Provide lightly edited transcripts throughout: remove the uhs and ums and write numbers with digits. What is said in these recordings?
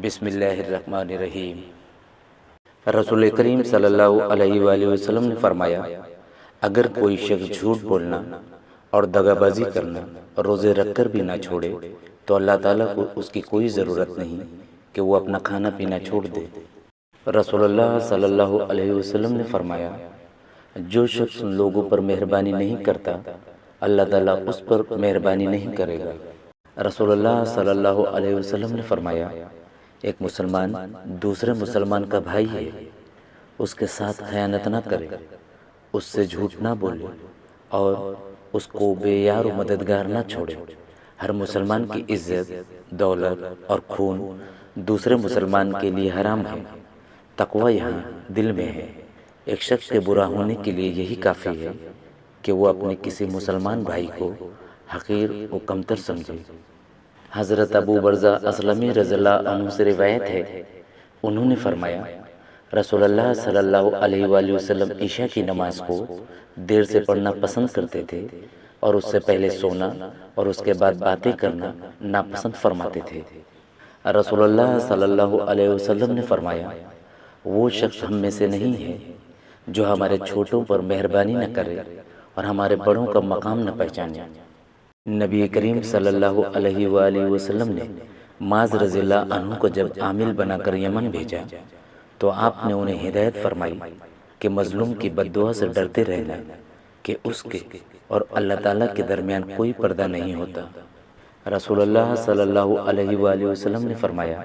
بسم اللہ الرحمن الرحیم۔ رسول کریم صلی اللہ علیہ وآلہ وسلم نے فرمایا، اگر کوئی شخص جھوٹ بولنا اور دغا بازی کرنا روزے رکھ کر بھی نہ چھوڑے تو اللہ تعالیٰ کو اس کی کوئی ضرورت نہیں کہ وہ اپنا کھانا پینا چھوڑ دے۔ رسول اللہ صلی اللہ علیہ وسلم نے فرمایا، جو شخص لوگوں پر مہربانی نہیں کرتا اللہ تعالیٰ اس پر مہربانی نہیں کرے گا۔ رسول اللہ صلی اللہ علیہ وسلم نے فرمایا، ایک مسلمان دوسرے مسلمان کا بھائی ہے، اس کے ساتھ خیانت نہ کرے، اس سے جھوٹ نہ بولے اور اس کو بے یار و مددگار نہ چھوڑے۔ ہر مسلمان کی عزت، دولت اور خون دوسرے مسلمان کے لیے حرام ہے۔ تقوی یہاں دل میں ہے۔ ایک شخص کے برا ہونے کے لیے یہی کافی ہے کہ وہ اپنے کسی مسلمان بھائی کو حقیر و کمتر سمجھے۔ حضرت ابو برزہ اسلمی رضی اللہ عنہ سے روایت ہے، انہوں نے فرمایا، رسول اللہ صلی اللہ علیہ وآلہ وسلم عشاء کی نماز کو دیر سے پڑھنا پسند کرتے تھے اور اس سے پہلے سونا اور اس کے بعد باتیں کرنا ناپسند فرماتے تھے۔ رسول اللہ صلی اللہ علیہ وسلم نے فرمایا، وہ شخص ہم میں سے نہیں ہے جو ہمارے چھوٹوں پر مہربانی نہ کرے اور ہمارے بڑوں کا مقام نہ پہچانے۔ نبی کریم صلی اللہ علیہ وآلہ وسلم نے معاذ رضی اللہ عنہ کو جب عامل بنا کر یمن بھیجا تو آپ نے انہیں ہدایت فرمائی کہ مظلوم کی بد دعا سے ڈرتے رہنا کہ اس کے اور اللہ تعالیٰ کے درمیان کوئی پردہ نہیں ہوتا۔ رسول اللہ صلی اللہ علیہ وآلہ وسلم نے فرمایا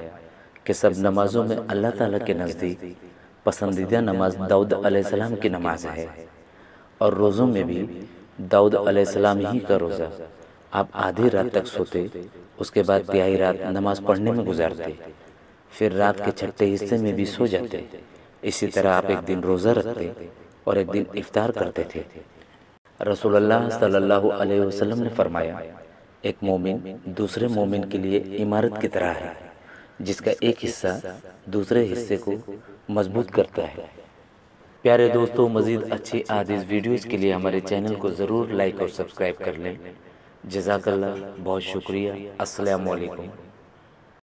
کہ سب نمازوں میں اللہ تعالیٰ کے نزدیک پسندیدہ نماز داؤد علیہ السلام کی نماز ہے، اور روزوں میں بھی داؤد علیہ السلام ہی کا روزہ۔ آپ آدھی رات تک سوتے، اس کے بعد تہائی رات نماز پڑھنے میں گزارتے، پھر رات کے چھٹے حصے میں بھی سو جاتے۔ اسی طرح آپ ایک دن روزہ رکھتے اور ایک دن افطار کرتے تھے۔ رسول اللہ صلی اللہ علیہ وسلم نے فرمایا، ایک مومن دوسرے مومن کے لیے عمارت کی طرح ہے، جس کا ایک حصہ دوسرے حصے کو مضبوط کرتا ہے۔ پیارے دوستو، مزید اچھی احادیث ویڈیوز کے لیے ہمارے چینل کو ضرور لائک اور سبسکرائب کر لیں۔ جزاک اللہ، بہت شکریہ۔ السلام علیکم۔